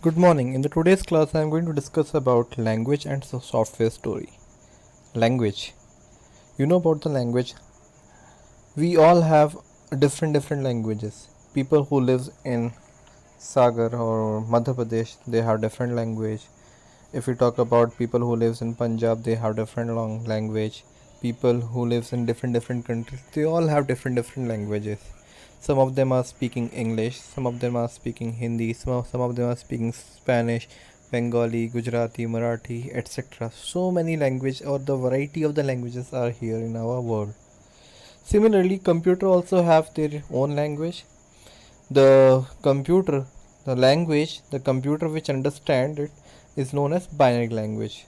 Good morning. In the today's class, I am going to discuss about language and software story. Language. You know about the language. We all have different languages. People who lives in Sagar or Madhya Pradesh, they have different language. If we talk about people who lives in Punjab, they have different long language. People who lives in different countries, they all have different languages. Some of them are speaking English, some of them are speaking Hindi, some of them are speaking Spanish, Bengali, Gujarati, Marathi, etc. So many language or the variety of the languages are here in our world. Similarly, computer also have their own language. The computer, the language, the computer which understand it is known as binary language.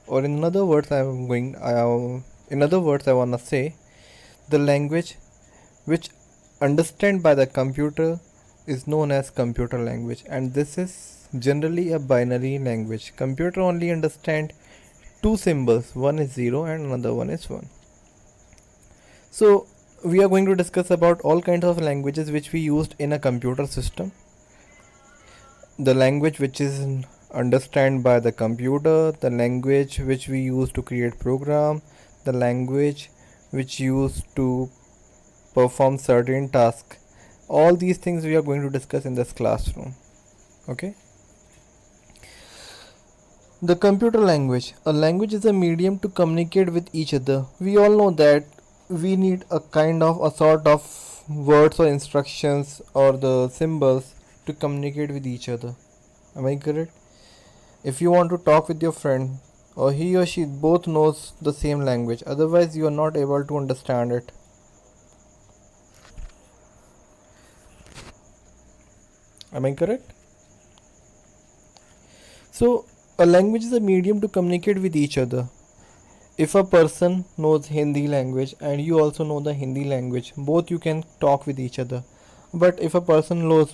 Or in other words, I wanna say the language which understand by the computer is known as computer language, and this is generally a binary language. Computer only understand two symbols, one is 0 and another one is 1. So we are going to discuss about all kinds of languages which we used in a computer system. The language which is understand by the computer, the language which we use to create program, the language which used to perform certain tasks. All these things we are going to discuss in this classroom. Okay. The computer language. A language is a medium to communicate with each other. We all know that we need a sort of words or instructions or the symbols to communicate with each other. Am I correct? If you want to talk with your friend, or he or she both knows the same language, otherwise you are not able to understand it. Am I correct? So a language is a medium to communicate with each other. If a person knows Hindi language and you also know the Hindi language, both you can talk with each other. But if a person knows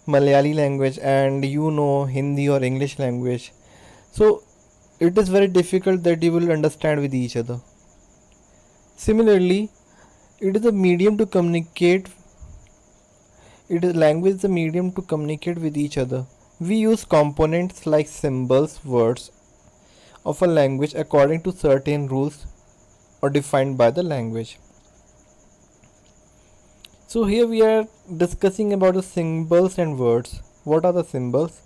Malayali language and you know Hindi or English language, so it is very difficult that you will understand with each other. Similarly, it is a medium to communicate. It is language is a medium to communicate with each other. We use components like symbols, words of a language according to certain rules or defined by the language. So here we are discussing about the symbols and words. What are the symbols?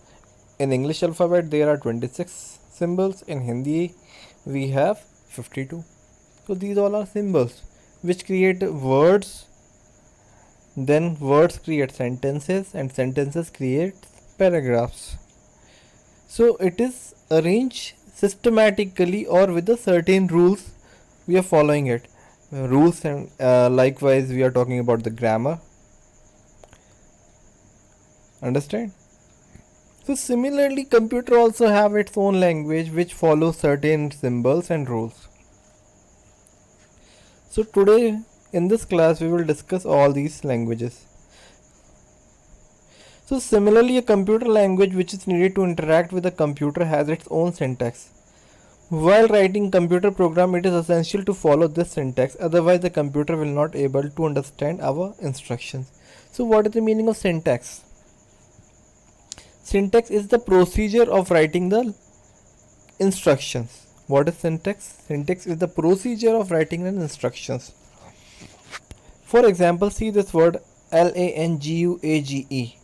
In English alphabet there are 26 symbols. In Hindi we have 52. So these all are symbols which create words. Then words create sentences and sentences create paragraphs. So it is arranged systematically or with a certain rules. We are following it. Rules and likewise we are talking about the grammar. Understand? So similarly, computer also have its own language which follows certain symbols and rules. So today in this class we will discuss all these languages. So similarly, a computer language which is needed to interact with a computer has its own syntax. While writing computer program, it is essential to follow this syntax, otherwise the computer will not able to understand our instructions. So what is the meaning of syntax? Syntax is the procedure of writing the instructions. What is syntax? Syntax is the procedure of writing the instructions. For example, see this word language.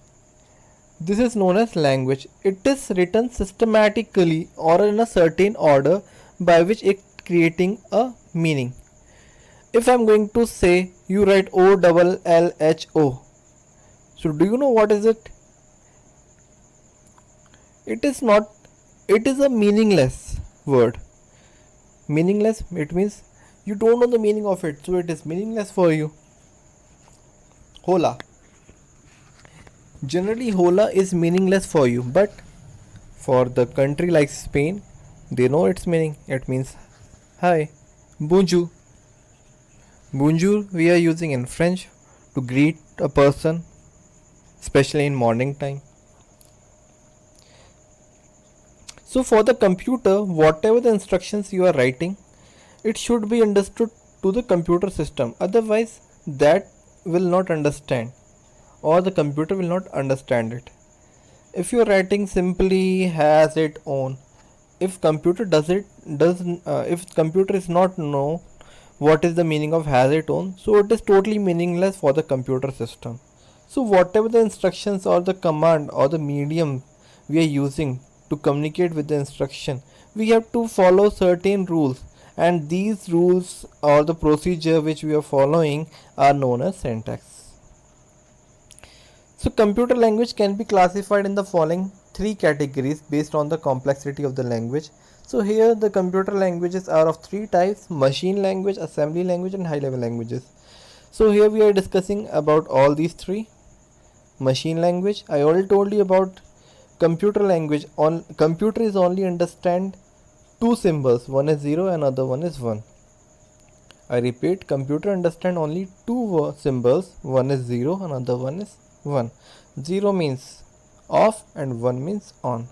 This is known as language. It is written systematically or in a certain order by which it creating a meaning. If I am going to say you write OLLHO, so do you know what is it? It is not, it is a meaningless word. Meaningless, it means you don't know the meaning of it, so it is meaningless for you. Hola. Generally hola is meaningless for you, but for the country like Spain, they know its meaning. It means hi. Bonjour. Bonjour we are using in French to greet a person, especially in morning time. So for the computer, whatever the instructions you are writing, it should be understood to the computer system, otherwise that will not understand or the computer will not understand it. if you're writing simply has it own, if computer does it does if computer is not know what is the meaning of has it own, so it is totally meaningless for the computer system. So whatever the instructions or the command or the medium we are using to communicate with the instruction, we have to follow certain rules, and these rules or the procedure which we are following are known as syntax. So computer language can be classified in the following three categories based on the complexity of the language. So here the computer languages are of three types: machine language, assembly language, and high level languages. So here we are discussing about all these three. Machine language, I already told you about computer language. On computer is only understand two symbols, one is 0 and other one is 1. I repeat, computer understand only two symbols, one is 0 and other one is 1. 0 means off and 1 means on.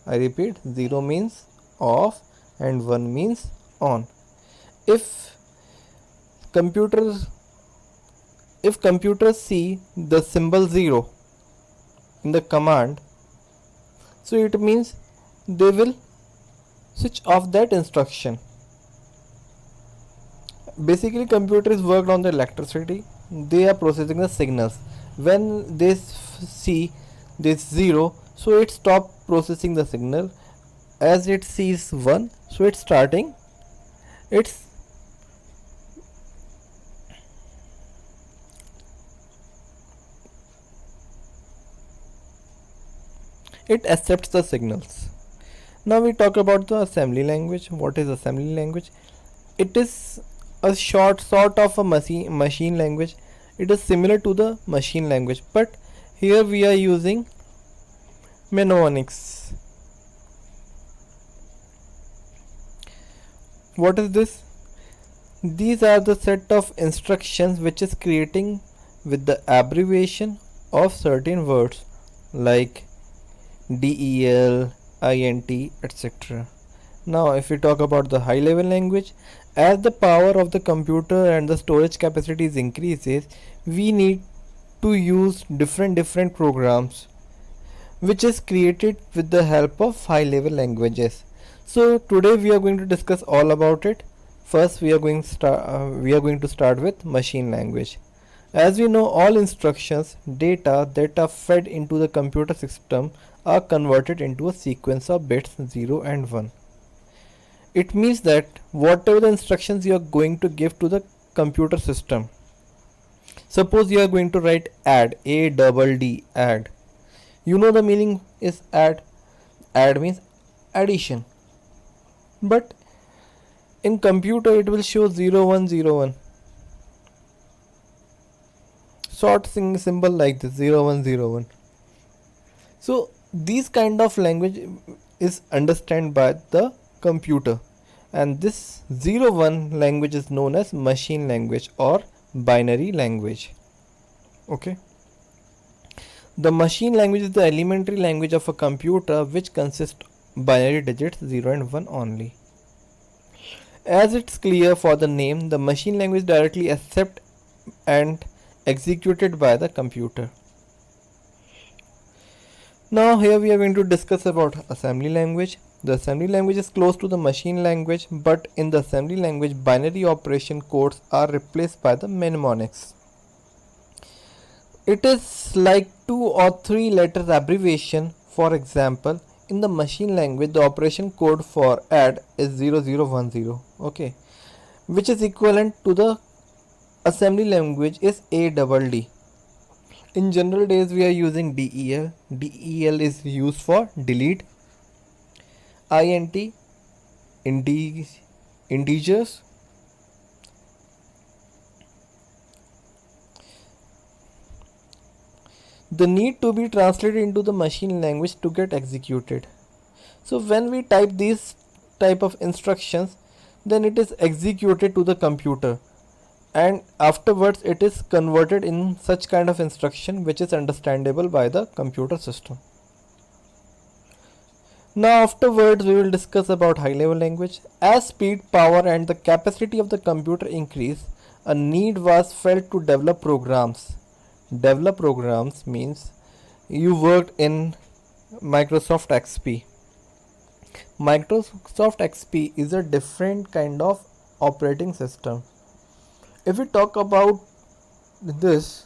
I repeat, 0 means off and 1 means on. If computers see the symbol 0 in the command, so it means they will switch off that instruction. Basically computer is worked on the electricity, they are processing the signals. When they see this 0, so it stop processing the signal. As it sees 1, so it's starting its it accepts the signals. Now we talk about the assembly language. What is assembly language? It is a sort of a machine language. It is similar to the machine language, but here we are using mnemonics. What is this? These are the set of instructions which is creating with the abbreviation of certain words like del, int, etc. Now if we talk about the high level language, as the power of the computer and the storage capacities increases, we need to use different programs which is created with the help of high level languages. So today we are going to discuss all about it. First we are going to start with machine language. As we know, all instructions, data that are fed into the computer system are converted into a sequence of bits 0 and 1. It means that whatever the instructions you are going to give to the computer system, suppose you are going to write add, add. You know the meaning is add. Add means addition. But in computer it will show 0101. Short symbol like this 0101. So these kind of language is understood by the computer, and this 01 language is known as machine language or binary language. Okay. The machine language is the elementary language of a computer which consists binary digits 0 and 1 only. As it's clear for the name, the machine language directly accepted and executed by the computer. Now here we are going to discuss about assembly language. The assembly language is close to the machine language, but in the assembly language binary operation codes are replaced by the mnemonics. It is like 2 or 3 letters abbreviation. For example, in the machine language the operation code for add is 0010, okay, which is equivalent to the assembly language is ADD. In general days we are using del. Del is used for delete. Int, integers. The need to be translated into the machine language to get executed. So when we type these type of instructions, then it is executed to the computer, and afterwards it is converted in such kind of instruction which is understandable by the computer system. Now afterwards we will discuss about high level language. As speed, power and the capacity of the computer increased, a need was felt to develop programs. Develop programs means you worked in Microsoft XP. Microsoft XP is a different kind of operating system. If we talk about this,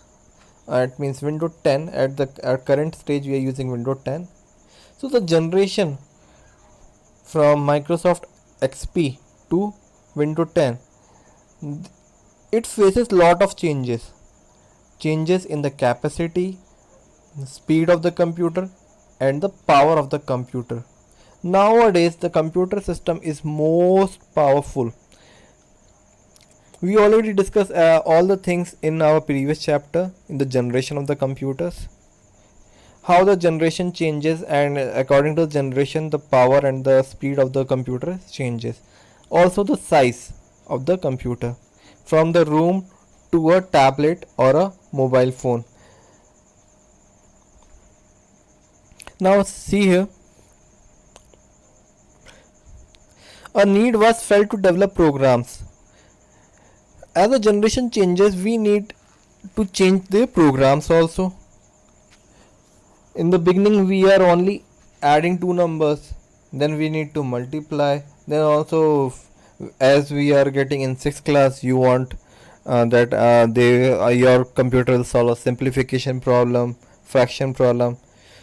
it means Windows 10. At current stage we are using Windows 10. So the generation from Microsoft XP to Windows 10, it faces lot of changes in the capacity, the speed of the computer, and the power of the computer. Nowadays the computer system is most powerful. We already discussed all the things in our previous chapter in the generation of the computers, how the generation changes, and according to the generation the power and the speed of the computer changes. Also the size of the computer, from the room to a tablet or a mobile phone. Now see here, a need was felt to develop programs. As the generation changes, we need to change the programs also. In the beginning we are only adding two numbers, then we need to multiply, then also as we are getting in 6th class, you want that your computer will solve a simplification problem, fraction problem.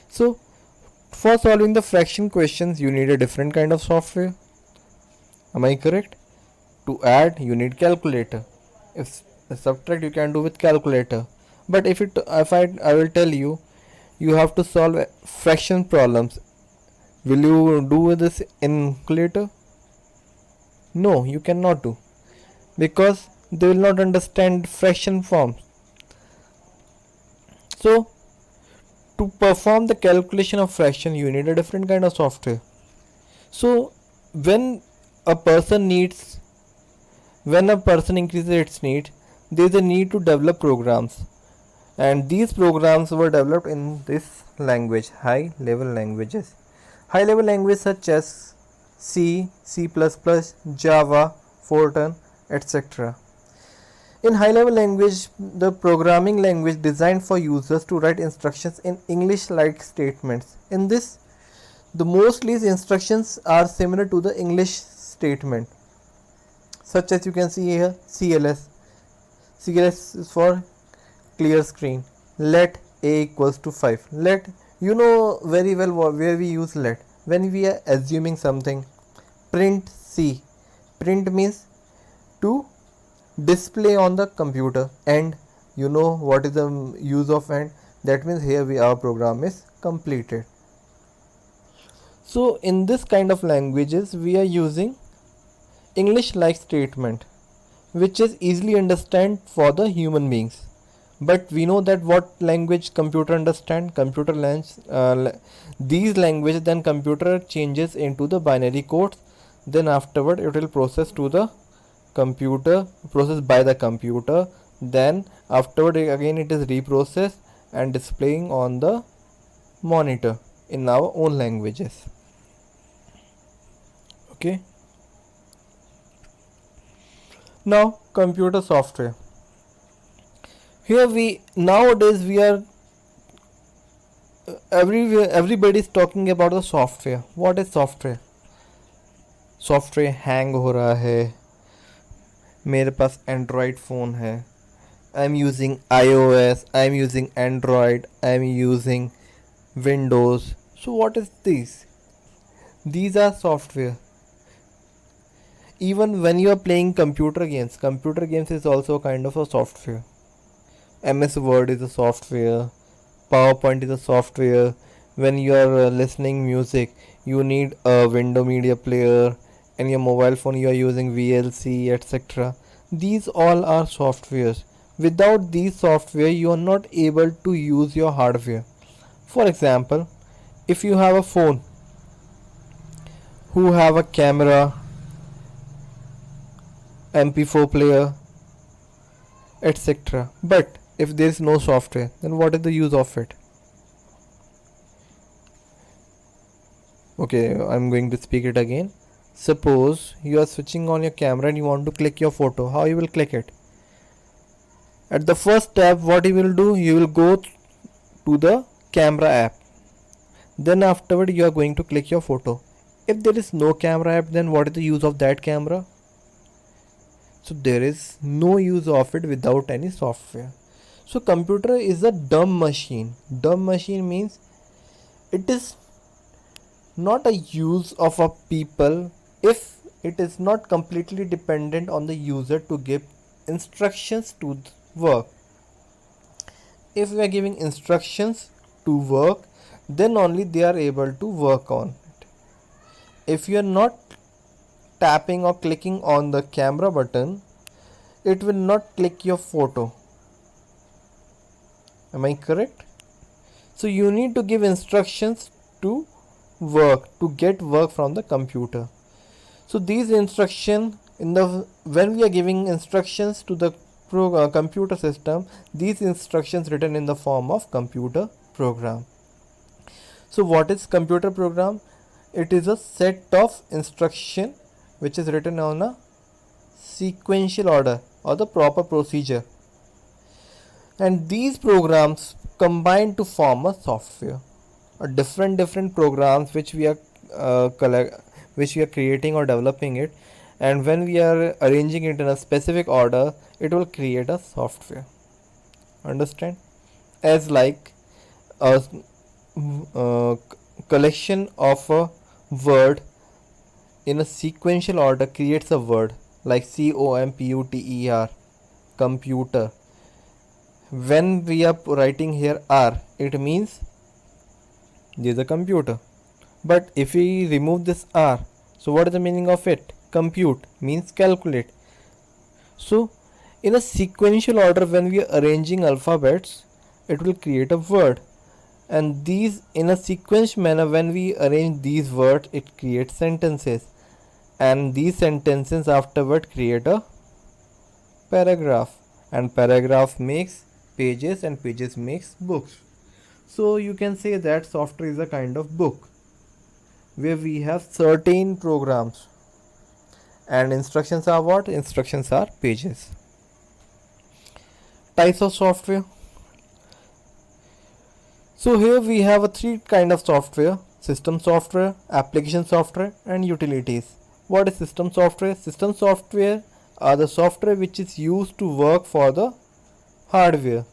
So for solving the fraction questions you need a different kind of software. Am I correct? To add you need calculator. If subtract you can do with calculator. But if I will tell you, you have to solve fraction problems, will you do with this in calculator? No, you cannot do, because they will not understand fraction forms. So to perform the calculation of fraction you need a different kind of software. So when a person increases its need, there is a need to develop programs, and these programs were developed in this language, high level languages. High level languages such as C, C++, Java, Fortran, etc. In high level language, the programming language designed for users to write instructions in English like statements. In this, the mostly instructions are similar to the English statement, such as you can see here, CLS. CLS is for clear screen. Let a equals to 5. Let, you know very well where we use let. When we are assuming something. Print C. Print means to display on the computer. And you know what is the use of and? That means here our program is completed. So in this kind of languages we are using English like statement, which is easily understand for the human beings. But we know that what language computer understand, computer these languages, then computer changes into the binary codes, then afterward it will process to the computer, processed by the computer, then afterward again it is reprocessed and displaying on the monitor in our own languages. Okay. Now computer software. Here nowadays we are everybody is talking about the software. What is software? Software hang हो रहा है, मेरे पास Android phone है, I am using iOS, I am using Android, I am using Windows. So what is this? These are software. Even when you are playing computer games is also kind of a software. MS Word is a software, PowerPoint is a software. When you are listening music, you need a window media player. In your mobile phone you are using VLC, etc. These all are softwares. Without these software you are not able to use your hardware. For example, if you have a phone who have a camera, MP4 player, etc. But if there is no software, then what is the use of it? Okay, I'm going to speak it again. Suppose you are switching on your camera and you want to click your photo. How you will click it? At the first step, what you will do? You will go to the camera app. Then afterward you are going to click your photo. If there is no camera app, then what is the use of that camera? So there is no use of it without any software. So computer is a dumb machine. Dumb machine means it is not a use of a people if it is not completely dependent on the user to give instructions to work. If we are giving instructions to work, then only they are able to work on it. If you are not tapping or clicking on the camera button, it will not click your photo. Am I correct? So you need to give instructions to work, to get work from the computer. So these instruction when we are giving instructions to the computer system, these instructions written in the form of computer program. So what is computer program? It is a set of instruction which is written on a sequential order or the proper procedure, and these programs combine to form a software. Different programs which we are creating or developing it, and when we are arranging it in a specific order, it will create a software. Understand? As like a collection of a word in a sequential order creates a word like computer, computer. When we are writing here R, it means there is a computer. But if we remove this R, so what is the meaning of it? Compute means calculate. So in a sequential order, when we are arranging alphabets, it will create a word, and these in a sequence manner, when we arrange these words, it creates sentences, and these sentences afterward create a paragraph, and paragraph makes pages, and pages makes books. So you can say that software is a kind of book where we have certain programs, and instructions are what? Instructions are pages. Types of software. So here we have a three kind of software: system software, application software, and utilities. What is system software? System software are the software which is used to work for the hardware.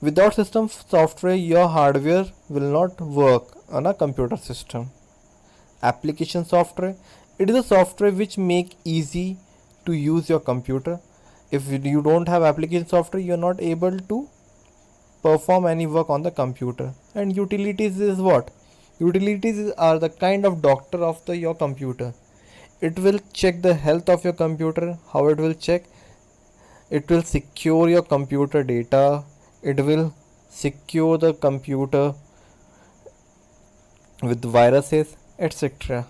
Without system software, your hardware will not work on a computer system. Application software, it is a software which make easy to use your computer. If you don't have application software, you are not able to perform any work on the computer. And utilities is what? Utilities are the kind of doctor of your computer. It will check the health of your computer. How it will check? It will secure your computer data. It will secure the computer with viruses, etc.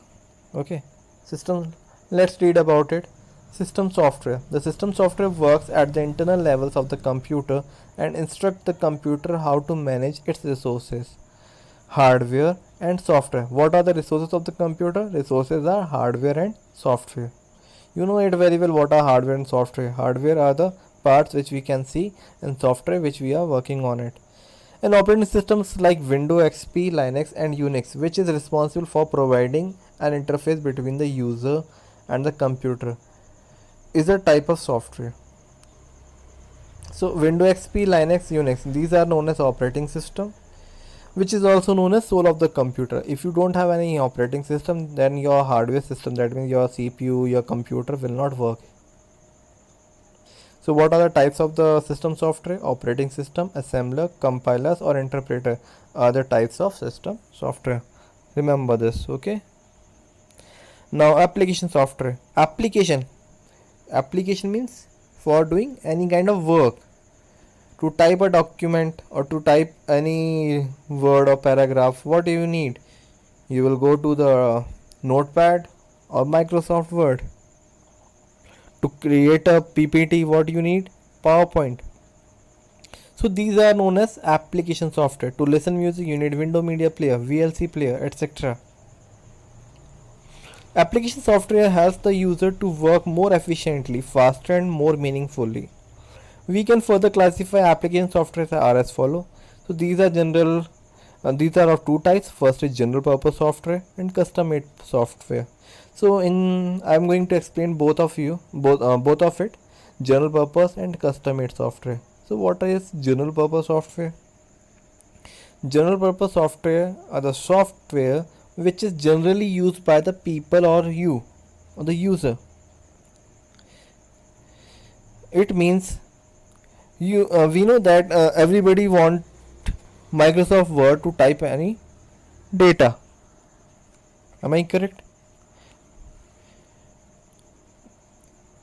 Okay. System. Let's read about it. System software. The system software works at the internal levels of the computer and instruct the computer how to manage its resources. Hardware and software. What are the resources of the computer? Resources are hardware and software. You know it very well what are hardware and software. Hardware are the parts which we can see, and software which we are working on it. And operating systems like Windows XP, Linux, and Unix, which is responsible for providing an interface between the user and the computer, is a type of software. So Windows XP, Linux, Unix, these are known as operating system, which is also known as soul of the computer. If you don't have any operating system, then your hardware system, that means your CPU, your computer, will not work. So what are the types of the system software? Operating system, assembler, compilers, or interpreter are the types of system software. Remember this, okay? Now application software. Application means for doing any kind of work. To type a document or to type any word or paragraph, what do you need? You will go to the Notepad or Microsoft Word. To create a PPT, what you need? PowerPoint. So these are known as application software. To listen music, you need Windows Media Player, VLC player, etc. Application software helps the user to work more efficiently, faster, and more meaningfully. We can further classify application software as follows. So these are of two types. First is general purpose software and custom made software. So I'm going to explain both of it, general purpose and custom made software. So what is general purpose software? General purpose software are the software which is generally used by the people or you or the user. It means we know that everybody want Microsoft Word to type any data. Am I correct?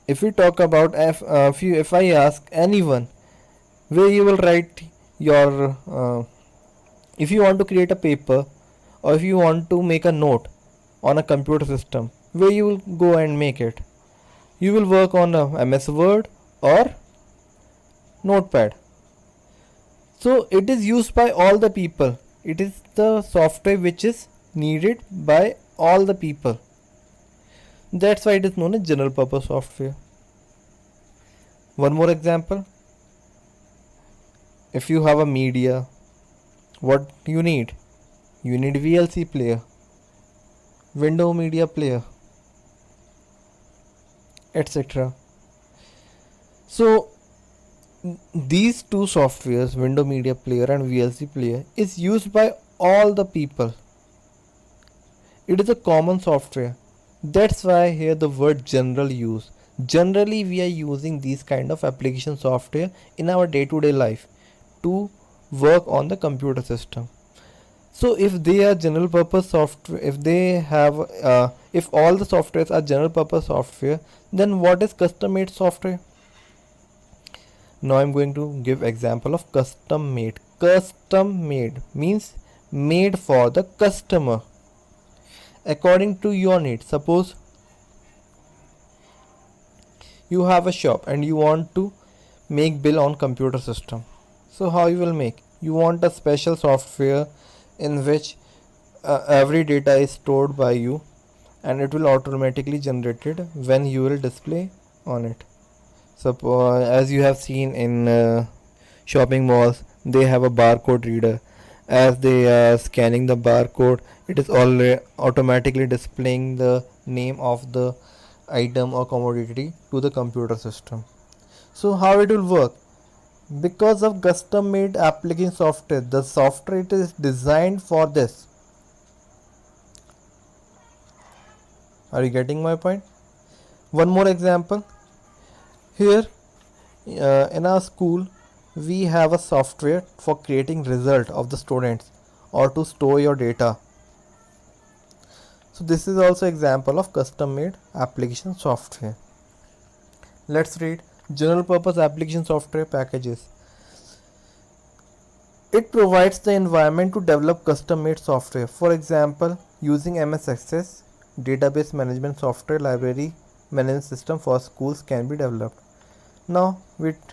If we talk about if I ask anyone where you will write your if you want to create a paper or if you want to make a note on a computer system, where you will go and make it? You will work on a MS Word or Notepad. So it is used by all the people. It is the software which is needed by all the people. That's why it is known as general purpose software. One more example. If you have a media, what you need? You need VLC player, window media player, etc. So these two softwares, window media player and VLC player, is used by all the people. It is a common software. That's why here the word general use. Generally we are using these kind of application software in our day-to-day life to work on the computer system. So if they are general purpose software, if all the softwares are general purpose software, then what is custom made software? Now I'm going to give example of custom made. Custom made means made for the customer according to your needs. Suppose you have a shop and you want to make bill on computer system. So how you will make? You want a special software in which every data is stored by you and it will automatically generated when you will display on it. Suppose as you have seen in shopping malls, they have a barcode reader. As they are scanning the barcode, it is already automatically displaying the name of the item or commodity to the computer system. So how it will work? Because of custom made application software, the software it is designed for this. Are you getting my point? One more example. Here in our school we have a software for creating result of the students or to store your data. So this is also example of custom made application software. Let's read general purpose application software packages. It provides the environment to develop custom made software. For example, using MS Access, database management software library management system for schools can be developed. Now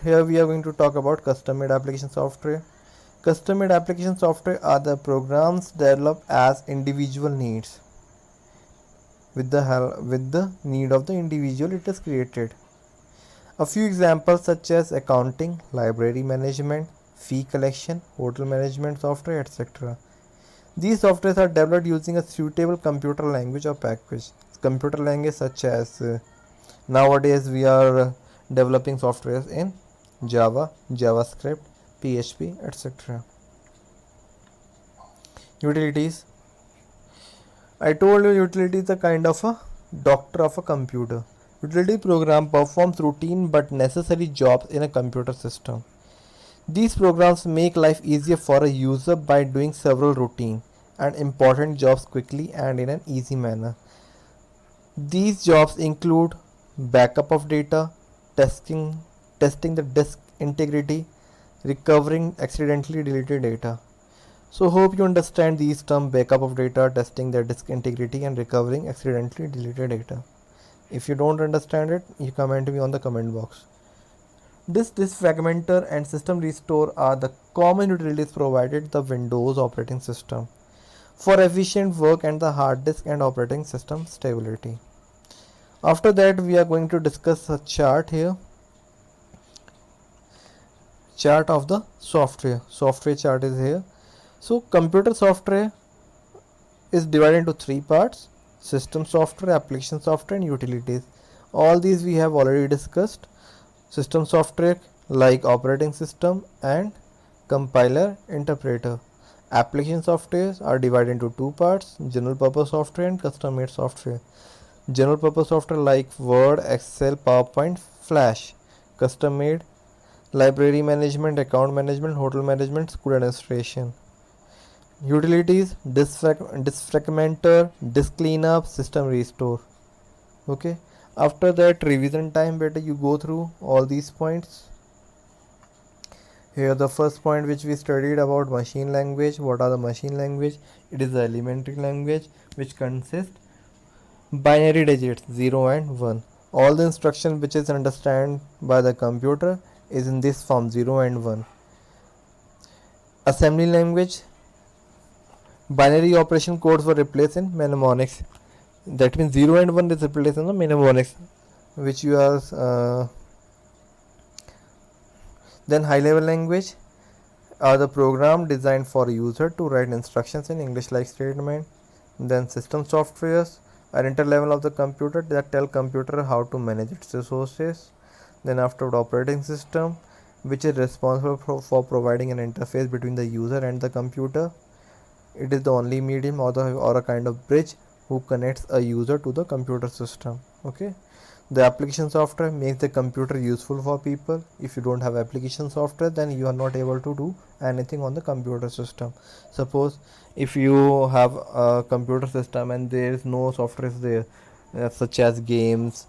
here we are going to talk about custom made application software. Custom made application software are the programs developed as individual needs. With the need of the individual it is created. A few examples such as accounting, library management, fee collection, hotel management software, etc. These softwares are developed using a suitable computer language or package. Computer language such as nowadays we are developing softwares in Java, JavaScript, PHP, etc. Utilities. I told you utility is a kind of a doctor of a computer. Utility program performs routine but necessary jobs in a computer system. These programs make life easier for a user by doing several routine and important jobs quickly and in an easy manner. These jobs include backup of data, testing the disk integrity, recovering accidentally deleted data. So hope you understand these terms: backup of data, testing the disk integrity and recovering accidentally deleted data. If you don't understand it, you comment me on the comment box. Disk fragmenter and system restore are the common utilities provided the Windows operating system for efficient work and the hard disk and operating system stability. After that we are going to discuss a chart here. chart of the software chart is here. So computer software is divided into three parts: system software, application software, and utilities. All these we have already discussed. System software like operating system and compiler interpreter. Application softwares are divided into two parts: general purpose software and custom made software. General purpose software like Word, Excel, PowerPoint, Flash. Custom made library management, account management, hotel management, school administration. Utilities: disk fragmenter, disk cleanup, system restore. Okay, after that revision time, better you go through all these points. Here the first point which we studied about machine language. What are the machine language? It is the elementary language which consists binary digits 0 and 1. All the instruction which is understood by the computer is in this form 0 and 1. Assembly language: binary operation codes were replaced in mnemonics. That means 0 and 1 is replaced in the mnemonics which you are then high level language are the program designed for a user to write instructions in English like statement. Then system softwares are interlevel of the computer that tell computer how to manage its resources. Then after operating system, which is responsible for providing an interface between the user and the computer. It is the only medium or a kind of bridge who connects a user to the computer system. Okay. The application software makes the computer useful for people. If you don't have application software, then you are not able to do anything on the computer system. Suppose if you have a computer system and there is no software there, such as games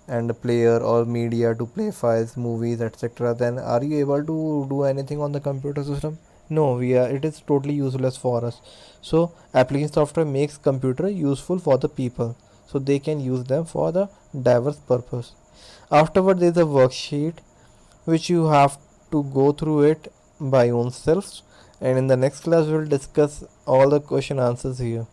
and a player or media to play files, movies, etc., then are you able to do anything on the computer system? No, it is totally useless for us. So application software makes computer useful for the people, so they can use them for the diverse purpose. Afterward, there is a worksheet which you have to go through it by yourself, and in the next class we will discuss all the question answers here.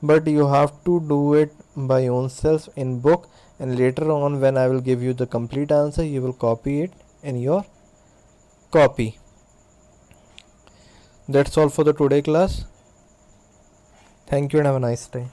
But you have to do it by yourself in book, and later on when I will give you the complete answer, you will copy it in your copy. That's all for the today class. Thank you and have a nice day.